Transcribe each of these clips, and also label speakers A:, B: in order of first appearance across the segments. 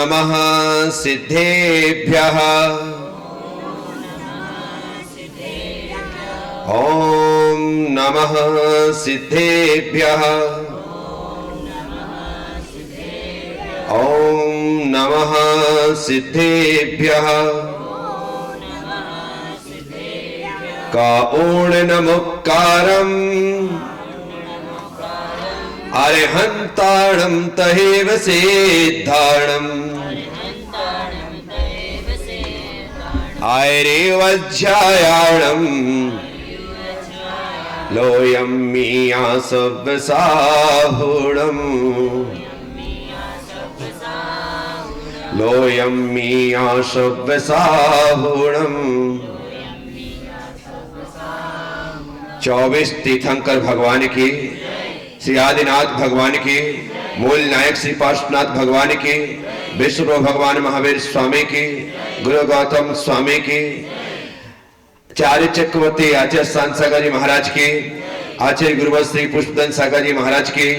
A: नमः सिद्धेभ्यः। ॐ नमः सिद्धेभ्यः। ॐ नमः सिद्धेभ्यः। काओणनमुक्कारम् अरिहन्ताणं तहेव सिद्धाणम् आयरेवध्यायाणम् लोयं मीयासव्यसाहुणम् लोयं मीयासव्यसाहुणम्। 24 तीर्थंकर भगवान की, श्री आदिनाथ भगवान की, मूल नायक श्री पार्श्वनाथ भगवान की, विष्णु भगवान महावीर स्वामी की, गुरु गौतम स्वामी की, आचार्य चक्रवर्ती आचार्य शांत सागर जी महाराज की, आचार्य गुरुवर श्री पुष्पदन सागर जी महाराज की,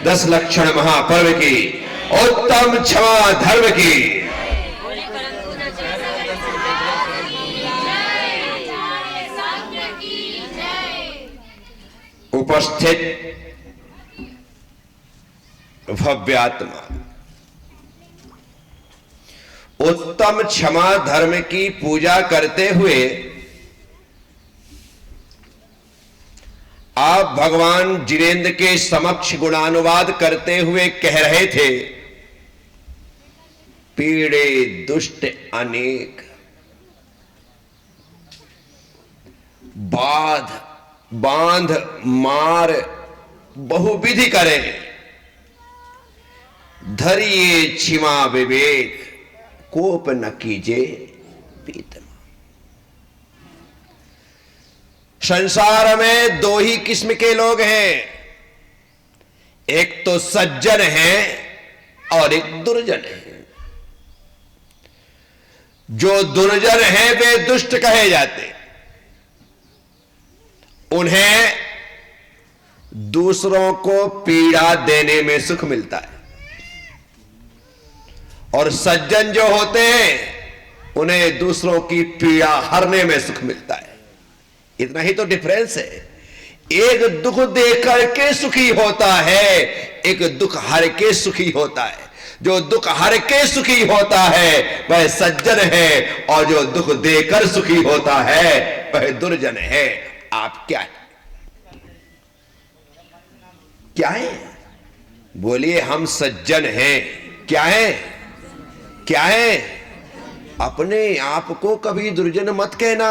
A: 10 लक्षण महापर्व की, उत्तम क्षमा धर्म की। उपस्थित भव्यात्मा उत्तम क्षमा धर्म की पूजा करते हुए आप भगवान जिनेंद्र के समक्ष गुणानुवाद करते हुए कह रहे थे, पीड़े दुष्ट अनेक, बांध मार बहुविधि करे, धरिए क्षमा विवेक, कोप न कीजे पीतम। संसार में 2 ही किस्म के लोग हैं, एक तो सज्जन है और एक दुर्जन है। जो दुर्जन है वे दुष्ट कहे जाते, उन्हें दूसरों को पीड़ा देने में सुख मिलता है, और सज्जन जो होते हैं उन्हें दूसरों की पीड़ा हरने में सुख मिलता है। इतना ही तो डिफरेंस है। एक दुख देकर के सुखी होता है, एक दुख हर के सुखी होता है। जो दुख हर के सुखी होता है वह सज्जन है, और जो दुख देकर सुखी होता है वह दुर्जन है। आप क्या है? क्या है? बोलिए, हम सज्जन हैं। क्या है? क्या है? अपने आप को कभी दुर्जन मत कहना,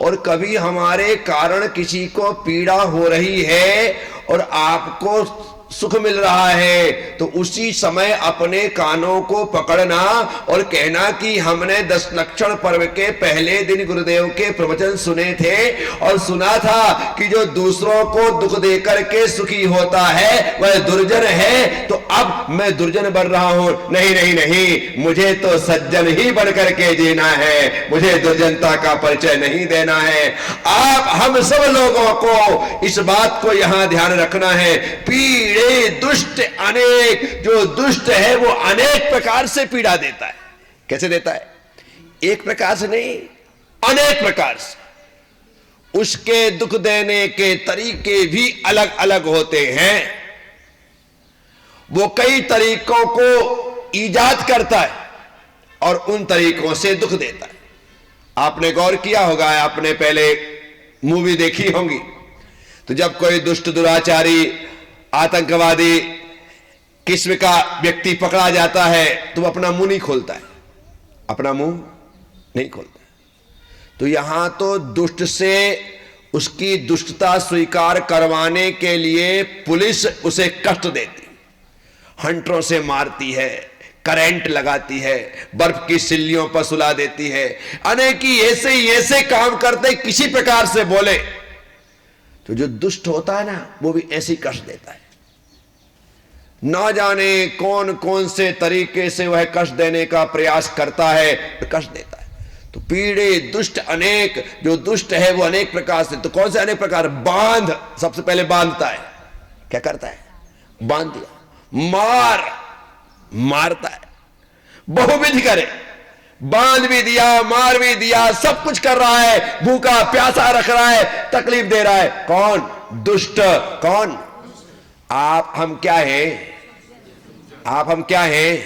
A: और कभी हमारे कारण किसी को पीड़ा हो रही है और आपको सुख मिल रहा है तो उसी समय अपने कानों को पकड़ना और कहना कि हमने 10 लक्षण पर्व के पहले दिन गुरुदेव के प्रवचन सुने थे और सुना था कि जो दूसरों को दुख देकर के सुखी होता है वह दुर्जन है, तो अब मैं दुर्जन बन रहा हूं। नहीं नहीं नहीं, मुझे तो सज्जन ही बन करके जीना है, मुझे दुर्जनता का परिचय नहीं देना है। आप हम सब लोगों को इस बात को यहां ध्यान रखना है, पीड़े दुष्ट अनेक। जो दुष्ट है वो अनेक प्रकार से पीड़ा देता है। कैसे देता है? एक प्रकार से नहीं, अनेक प्रकार से। उसके दुख देने के तरीके भी अलग अलग होते हैं। वो कई तरीकों को ईजाद करता है और उन तरीकों से दुख देता है। आपने गौर किया होगा, आपने पहले मूवी देखी होंगी, तो जब कोई दुष्ट दुराचारी आतंकवादी किस्म का व्यक्ति पकड़ा जाता है तो वो अपना मुंह नहीं खोलता है, अपना मुंह नहीं खोलता। तो यहां तो दुष्ट से उसकी दुष्टता स्वीकार करवाने के लिए पुलिस उसे कष्ट देती, हंटरों से मारती है, करंट लगाती है, बर्फ की सिल्लियों पर सुला देती है, अनेक ऐसे काम करते किसी प्रकार से बोले। तो जो दुष्ट होता है ना वो भी ऐसे ही कष्ट देता है। ना जाने कौन कौन से तरीके से वह कष्ट देने का प्रयास करता है, तो कष्ट देता है। तो पीड़े दुष्ट अनेक, जो दुष्ट है वो अनेक प्रकार से। तो कौन से अनेक प्रकार? बांध, सबसे पहले बांधता है। क्या करता है? बांध दिया। मारता है, बहुविध करे, बांध भी दिया, मार भी दिया, सब कुछ कर रहा है, भूखा प्यासा रख रहा है, तकलीफ दे रहा है। कौन? दुष्ट। कौन? आप हम क्या है? आप हम क्या है?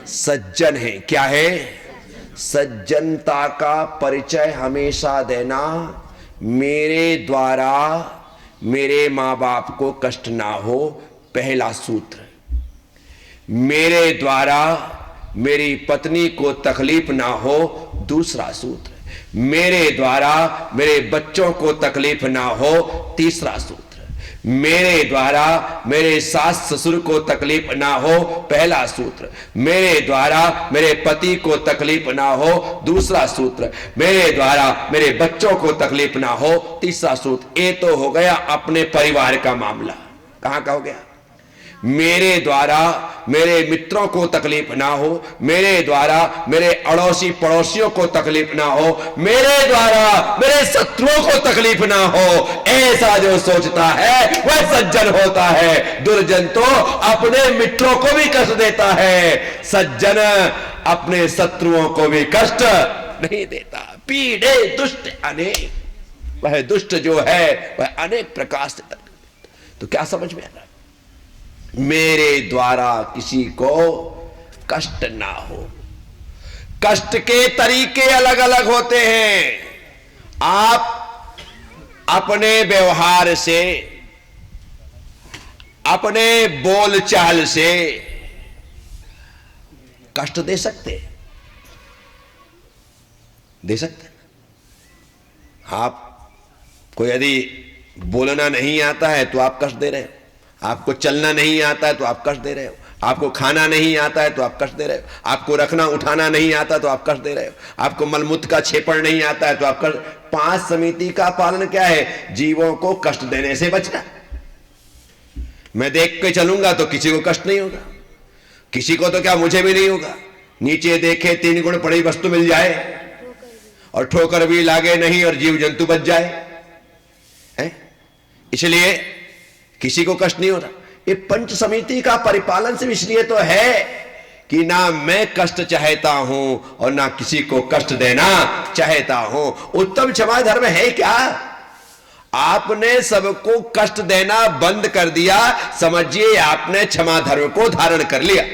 A: सज्जन हैं। क्या है? सज्जनता का परिचय हमेशा देना, मेरे द्वारा मेरे मां बाप को कष्ट ना हो, पहला सूत्र। मेरे द्वारा मेरी पत्नी को तकलीफ ना हो, दूसरा सूत्र। मेरे द्वारा मेरे बच्चों को तकलीफ ना हो, तीसरा सूत्र। मेरे द्वारा मेरे सास ससुर को तकलीफ ना हो, पहला सूत्र। मेरे द्वारा मेरे पति को तकलीफ ना हो, दूसरा सूत्र। मेरे द्वारा मेरे बच्चों को तकलीफ ना हो, तीसरा सूत्र। ये तो हो गया अपने परिवार का मामला। कहां का हो गया? मेरे द्वारा मेरे मित्रों को तकलीफ ना हो, मेरे द्वारा मेरे अड़ोसी पड़ोसियों को तकलीफ ना हो, मेरे द्वारा मेरे शत्रुओं को तकलीफ ना हो, ऐसा जो सोचता है वह सज्जन होता है। दुर्जन तो अपने मित्रों को भी कष्ट देता है, सज्जन अपने शत्रुओं को भी कष्ट नहीं देता। पीड़े दुष्ट अनेक, वह दुष्ट जो है वह अनेक प्रकार से तकलीफ। तो क्या समझ में आ रहा है? मेरे द्वारा किसी को कष्ट ना हो। कष्ट के तरीके अलग अलग होते हैं। आप अपने व्यवहार से, अपने बोलचाल से कष्ट दे सकते आपको यदि बोलना नहीं आता है तो आप कष्ट दे रहे हो, आपको चलना नहीं आता है तो आप कष्ट दे रहे हो, आपको खाना नहीं आता है तो आप कष्ट दे रहे हो, आपको रखना उठाना नहीं आता तो आप कष्ट दे रहे हो, आपको मलमूत्र का छेपड़ नहीं आता है तो आप कष्ट। 5 समिति का पालन क्या है? जीवों को कष्ट देने से बचना। मैं देख के चलूंगा तो किसी को कष्ट नहीं होगा, किसी को तो क्या मुझे भी नहीं होगा। नीचे देखे 3 गुण पड़ी वस्तु मिल जाए और ठोकर भी लागे नहीं और जीव जंतु बच जाए, इसलिए किसी को कष्ट नहीं हो रहा। ये पंच समिति का परिपालन से इसलिए तो है कि ना मैं कष्ट चाहता हूं और ना किसी को कष्ट देना चाहता हूं। उत्तम क्षमा धर्म है क्या? आपने सबको कष्ट देना बंद कर दिया, समझिए आपने क्षमा धर्म को धारण कर लिया।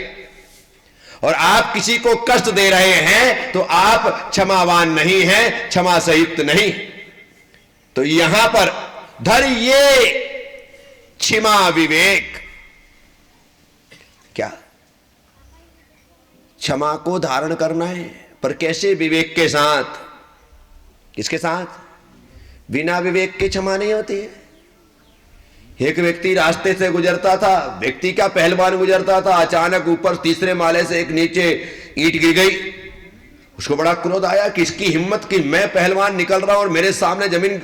A: और आप किसी को कष्ट दे रहे हैं तो आप क्षमावान नहीं हैं, क्षमा से युक्त नहीं। तो यहां पर धैर्य क्षमा विवेक, क्या क्षमा को धारण करना है, पर कैसे? विवेक के साथ। किसके साथ? बिना विवेक के क्षमा नहीं होती है। एक व्यक्ति रास्ते से गुजरता था, व्यक्ति क्या पहलवान गुजरता था, अचानक ऊपर 3रे माले से एक नीचे ईंट गिर गई। उसको बड़ा क्रोध आया कि इसकी हिम्मत कि मैं पहलवान निकल रहा हूं और मेरे सामने जमीन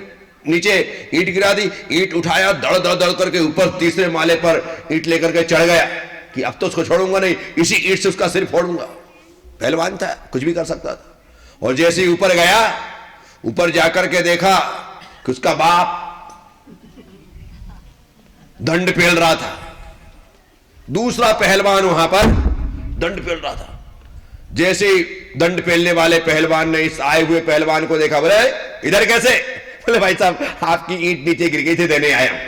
A: नीचे ईंट गिरा दी। ईंट उठाया, दड़ दड़ दड़ करके ऊपर 3रे माले पर ईंट लेकर के चढ़ गया कि अब तो उसको छोड़ूंगा नहीं, इसी ईंट से उसका सिर फोड़ूंगा। पहलवान था, कुछ भी कर सकता था। और जैसे ही ऊपर गया, ऊपर जाकर के देखा कि उसका बाप दंड पेल रहा था। दूसरा पहलवान वहां पर दंड पेल रहा था। जैसे ही दंड पेलने वाले पहलवान ने इस आए हुए पहलवान को देखा, बोले इधर कैसे? बोले भाई साहब आपकी ईंट नीचे गिर गई थी, देने आया हूं।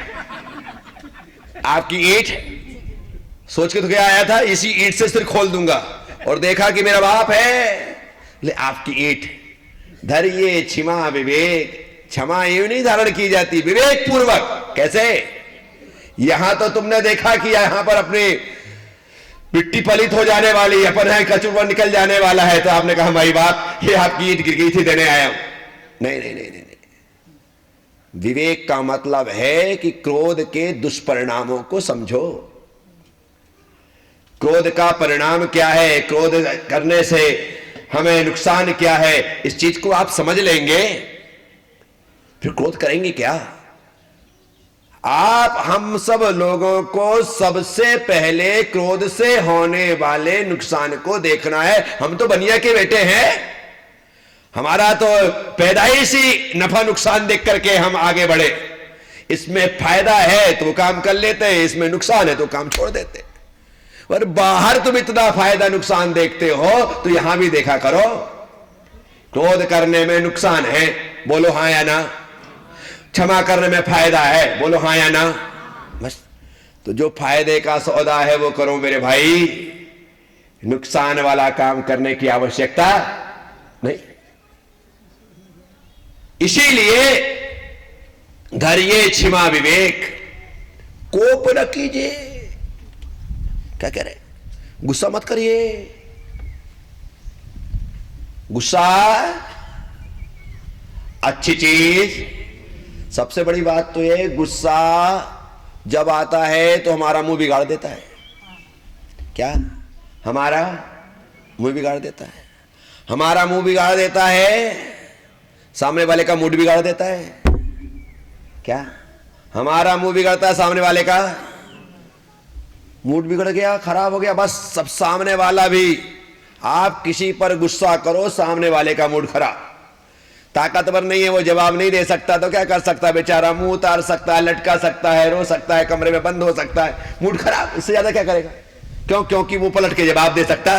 A: आपकी ईंट सोच के तो क्या आया था, इसी ईंट से सिर खोल दूंगा। और देखा कि मेरा बाप है। ले आपकी ईंट। धैर्य क्षमा विवेक। क्षमा यूं नहीं धारण की जाती, विवेक पूर्वक। कैसे? यहां तो तुमने देखा कि यहां पर अपनी मिट्टी पलित हो जाने वाली, अपन है कचुआ निकल जाने वाला है, तो आपने कहा भाई बाप ये आपकी ईंट गिर गई थी, देने आया हूं। नहीं नहीं नहीं नहीं, विवेक का मतलब है कि क्रोध के दुष्परिणामों को समझो। क्रोध का परिणाम क्या है, क्रोध करने से हमें नुकसान क्या है, इस चीज को आप समझ लेंगे, फिर क्रोध करेंगे क्या? आप हम सब लोगों को सबसे पहले क्रोध से होने वाले नुकसान को देखना है। हम तो बनिया के बेटे हैं, हमारा तो पैदाइशी नफा नुकसान देख करके हम आगे बढ़े। इसमें फायदा है तो काम कर लेते हैं, इसमें नुकसान है तो काम छोड़ देते। पर बाहर तुम इतना फायदा नुकसान देखते हो तो यहां भी देखा करो। क्रोध करने में नुकसान है, बोलो हां या ना। क्षमा करने में फायदा है, बोलो हां या ना। बस, तो जो फायदे का सौदा है वो करो मेरे भाई, नुकसान वाला काम करने की आवश्यकता नहीं। इसीलिए धैर्य क्षमा विवेक, कोप न कीजिए। क्या कह रहे, गुस्सा मत करिए। गुस्सा अच्छी चीज। सबसे बड़ी बात तो ये, गुस्सा जब आता है तो हमारा मुंह बिगाड़ देता है। क्या? हमारा मुंह बिगाड़ देता है। हमारा मुंह बिगाड़ देता है, सामने वाले का मूड बिगाड़ देता है। क्या? हमारा मुंह बिगड़ता है, सामने वाले का मूड बिगड़ गया, खराब हो गया, बस सब सामने वाला भी। आप किसी पर गुस्सा करो, सामने वाले का मूड खराब। ताकतवर नहीं है वो, जवाब नहीं दे सकता तो क्या कर सकता है बेचारा, मुंह उतार सकता है, लटका सकता है, रो सकता है, कमरे में बंद हो सकता है, मूड खराब। इससे ज्यादा क्या करेगा? क्यों? क्योंकि वो पलट के जवाब दे सकता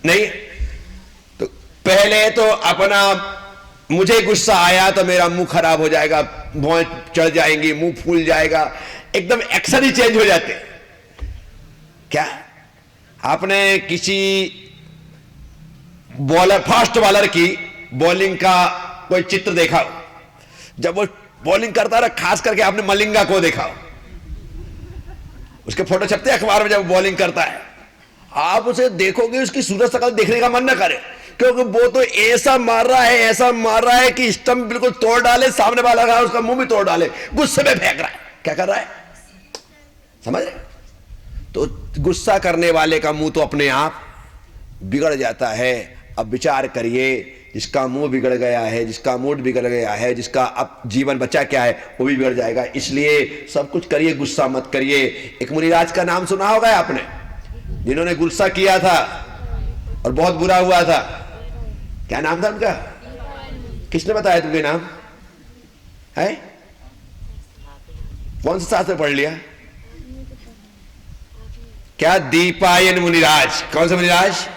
A: नहीं। तो पहले तो अपना, मुझे गुस्सा आया तो मेरा मुंह खराब हो जाएगा, भौं चढ़ जाएंगी, मुंह फूल जाएगा, एकदम एक्शन ही चेंज हो जाते। क्या आपने किसी बॉलर, फास्ट बॉलर की बॉलिंग का कोई चित्र देखा हो? जब वो बॉलिंग करता है, खास करके आपने मलिंगा को देखा हो, उसके फोटो छपते हैं अखबार में, जब बॉलिंग करता है आप उसे देखोगे, उसकी सूरत शक्ल देखने का मन न करे, क्योंकि वो तो ऐसा मार रहा है, ऐसा मार रहा है कि स्टंप बिल्कुल तोड़ डाले, सामने वाला का उसका मुंह भी तोड़ डाले, गुस्से में फेंक रहा है। क्या कर रहा है? समझ रहे? तो गुस्सा करने वाले का मुंह तो अपने आप बिगड़ जाता है। अब विचार करिए, जिसका मुंह बिगड़ गया है, जिसका मूड बिगड़ गया है, जिसका अब जीवन बचा क्या है, वो भी बिगड़ जाएगा। इसलिए सब कुछ करिए, गुस्सा मत करिए। एक मुनिराज का नाम सुना होगा आपने, जिन्होंने गुस्सा किया था और बहुत बुरा हुआ था। क्या नाम था उनका? किसने बताया तुमके नाम है? कौन से शास्त्र पढ़ लिया? क्या? दीपायन मुनिराज। कौन से मुनिराज?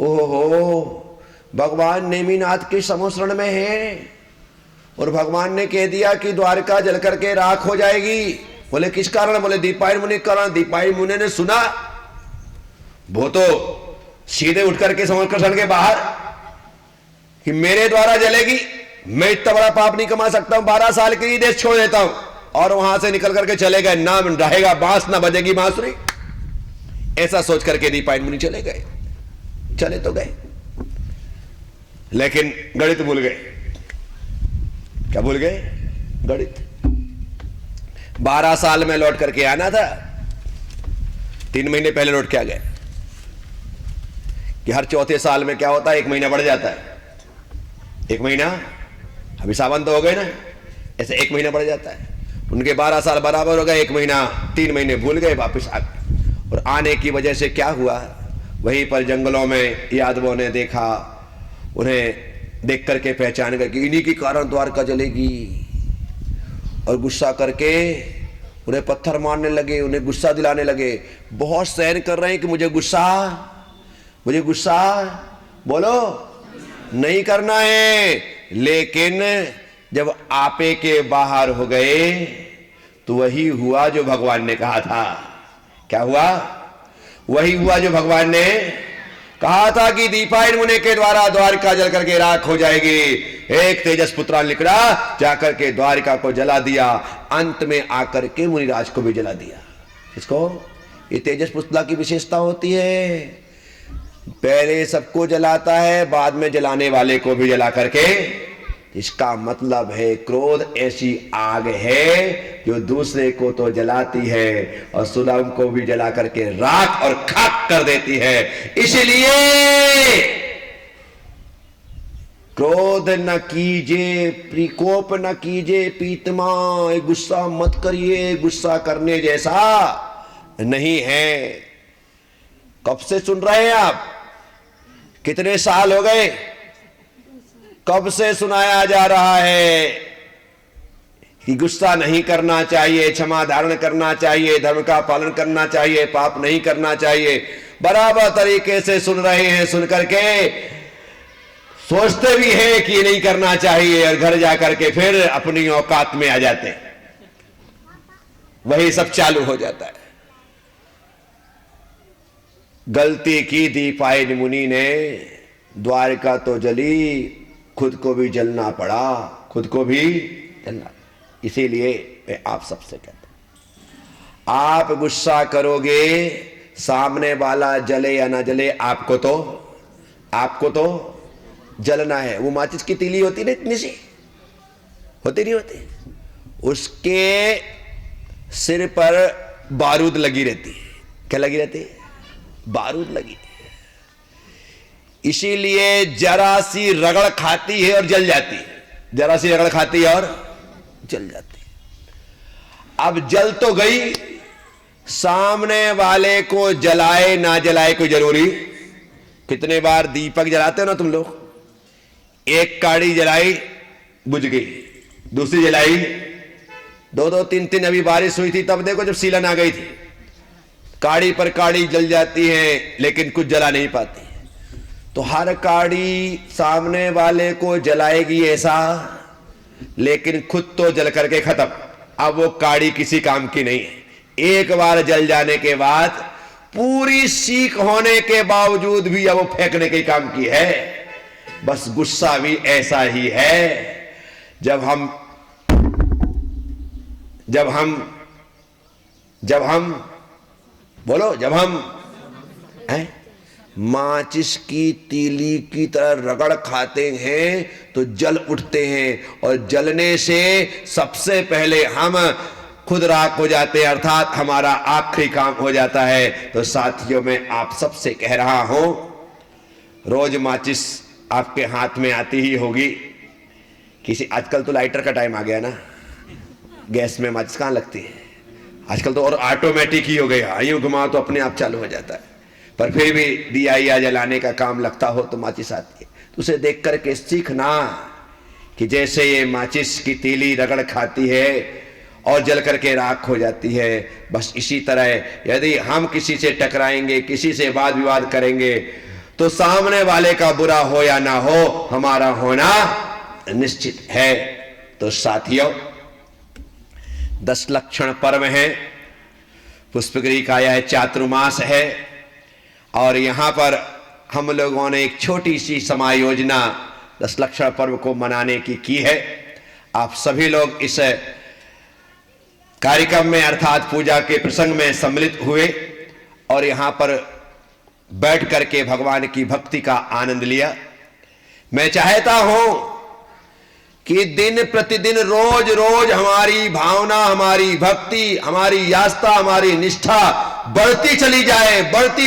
A: ओहो, भगवान नेमिनाथ के समोसरण में है और भगवान ने कह दिया कि द्वारका जल करके राख हो जाएगी। बोले किस कारण? बोले दीपायन मुनि के कारण। दीपायन मुनि ने सुना, वो तो सीधे उठ करके समोसरण के बाहर कि मेरे द्वारा जलेगी, मैं इतना बड़ा पाप नहीं कमा सकता हूं, 12 साल के लिए देश छोड़ देता हूं। और वहां से निकल करके चले गए, ना रहेगा बांस, ना बजेगी बांसुरी। ऐसा सोच करके दीपायन मुनि चले गए। चले तो गए, लेकिन गणित भूल गए। क्या भूल गए? गणित। 12 साल में लौट करके आना था, 3 महीने पहले लौट के आ गए। कि हर चौथे साल में क्या होता है, 1 महीना बढ़ जाता है। 1 महीना, अभी सावन तो हो गए ना, ऐसे 1 महीना बढ़ जाता है। उनके 12 साल बराबर हो गए, 1 महीना, 3 महीने भूल गए, वापिस आ गए। और आने की वजह से क्या हुआ, वहीं पर जंगलों में यादवों ने देखा, उन्हें देख करके पहचान करके इन्हीं के कारण द्वारका जलेगी, और गुस्सा करके उन्हें पत्थर मारने लगे, उन्हें गुस्सा दिलाने लगे। बहुत सहन कर रहे हैं कि मुझे गुस्सा बोलो नहीं करना है, लेकिन जब आपे के बाहर हो गए तो वही हुआ जो भगवान ने कहा था। क्या हुआ? वही हुआ जो भगवान ने कहा था कि दीपायन मुनि के द्वारा द्वारका जल करके राख हो जाएगी। एक तेजस पुत्र निकला, जाकर के द्वारका को जला दिया, अंत में आकर के मुनिराज को भी जला दिया। इसको, ये तेजस पुतला की विशेषता होती है, पहले सबको जलाता है, बाद में जलाने वाले को भी जला करके। इसका मतलब है क्रोध ऐसी आग है जो दूसरे को तो जलाती है और स्वयं को भी जला करके राख और खाक कर देती है। इसलिए क्रोध न कीजिए, प्रकोप न कीजिए, पीतमा, गुस्सा मत करिए, गुस्सा करने जैसा नहीं है। कब से सुन रहे हैं आप? कितने साल हो गए? कब से सुनाया जा रहा है कि गुस्सा नहीं करना चाहिए, क्षमा धारण करना चाहिए, धर्म का पालन करना चाहिए, पाप नहीं करना चाहिए, बराबर तरीके से सुन रहे हैं, सुन करके सोचते भी हैं कि नहीं करना चाहिए, और घर जाकर के फिर अपनी औकात में आ जाते हैं, वही सब चालू हो जाता है। गलती की थी पायन मुनि ने, द्वारका तो जली, खुद को भी जलना पड़ा, खुद को भी जलना। इसीलिए मैं आप सबसे कहता हूं, आप गुस्सा करोगे, सामने वाला जले या ना जले, आपको तो जलना है। वो माचिस की तीली होती ना, इतनी सी होती नहीं होती, उसके सिर पर बारूद लगी रहती है। क्या लगी रहती है? बारूद लगी। इसीलिए जरा सी रगड़ खाती है और जल जाती है, जरा सी रगड़ खाती है और जल जाती है। अब जल तो गई, सामने वाले को जलाए ना जलाए कोई जरूरी। कितने बार दीपक जलाते हो ना तुम लोग, एक काड़ी जलाई बुझ गई, दूसरी जलाई, दो तीन तीन। अभी बारिश हुई थी तब देखो, जब सीलन आ गई थी, काड़ी पर काड़ी जल जाती है, लेकिन कुछ जला नहीं पाती। तो हर काड़ी सामने वाले को जलाएगी ऐसा, लेकिन खुद तो जल करके खत्म। अब वो काड़ी किसी काम की नहीं है। एक बार जल जाने के बाद पूरी सीख होने के बावजूद भी अब वो फेंकने के काम की है। बस गुस्सा भी ऐसा ही है। जब हम माचिस की तीली की तरह रगड़ खाते हैं तो जल उठते हैं, और जलने से सबसे पहले हम खुद राख हो जाते हैं, अर्थात हमारा आखिरी काम हो जाता है। तो साथियों, मैं आप सबसे कह रहा हूं, रोज माचिस आपके हाथ में आती ही होगी। किसी आजकल तो लाइटर का टाइम आ गया ना, गैस में माचिस कहां लगती है आजकल तो, और ऑटोमेटिक ही हो गया, यूं घुमाओ तो अपने आप चालू हो जाता है। पर फिर भी दिया जलाने का काम लगता हो तो माचिस आती है। तो उसे देख करके सीखना कि जैसे ये माचिस की तीली रगड़ खाती है और जल करके राख हो जाती है, बस इसी तरह यदि हम किसी से टकराएंगे, किसी से वाद विवाद करेंगे, तो सामने वाले का बुरा हो या ना हो, हमारा होना निश्चित है। तो साथियों, 10 लक्षण पर्व है, पुष्पगिरी का यह चातुर्मास है, और यहां पर हम लोगों ने एक छोटी सी समायोजना 10 लक्षण पर्व को मनाने की है। आप सभी लोग इस कार्यक्रम में अर्थात पूजा के प्रसंग में सम्मिलित हुए और यहां पर बैठ करके भगवान की भक्ति का आनंद लिया। मैं चाहता हूं कि दिन प्रतिदिन रोज रोज हमारी भावना, हमारी भक्ति, हमारी आस्था, हमारी निष्ठा बढ़ती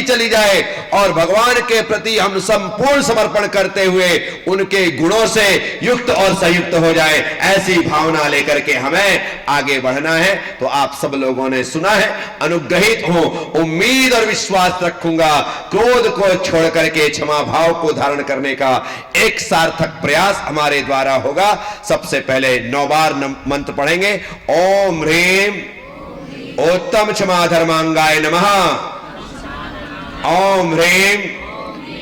A: चली जाए और भगवान के प्रति हम संपूर्ण समर्पण करते हुए उनके गुणों से युक्त और संयुक्त हो जाए। ऐसी भावना लेकर के हमें आगे बढ़ना है। तो आप सब लोगों ने सुना है, अनुग्रहित हूं, उम्मीद और विश्वास रखूंगा, क्रोध को छोड़ करके क्षमा भाव को धारण करने का एक सार्थक प्रयास हमारे द्वारा होगा। सबसे पहले 9 बार मंत्र पढ़ेंगे। ओम ह्रीम उत्तम क्षमा धर्मांगाय नमः। ओम ह्रीम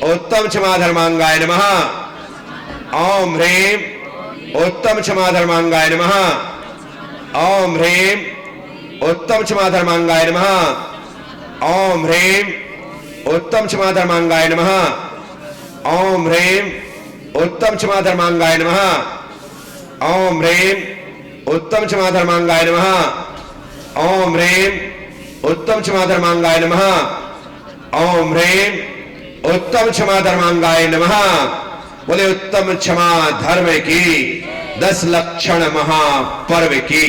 A: उत्तम क्षमा धर्मांगाय नमः। ओम ह्रीम उत्तम क्षमा धर्मांगाय नमः। ओम ह्रीम उत्तम क्षमा धर्मांगाय नमः। ओम ह्रीम उत्तम क्षमा धर्मांगाय नमः। ओम ह्रीम उत्तम क्षमा धर्मांगाय नमः। ओम ह्रीम उत्तम क्षमा धर्मांगाय नमः। ओम ह्रीम उत्तम क्षमा धर्मांगाय नमः। ओम ह्रीम उत्तम क्षमा धर्मांगाय नमः। बोले उत्तम क्षमा धर्म की 10 लक्षण महापर्व की।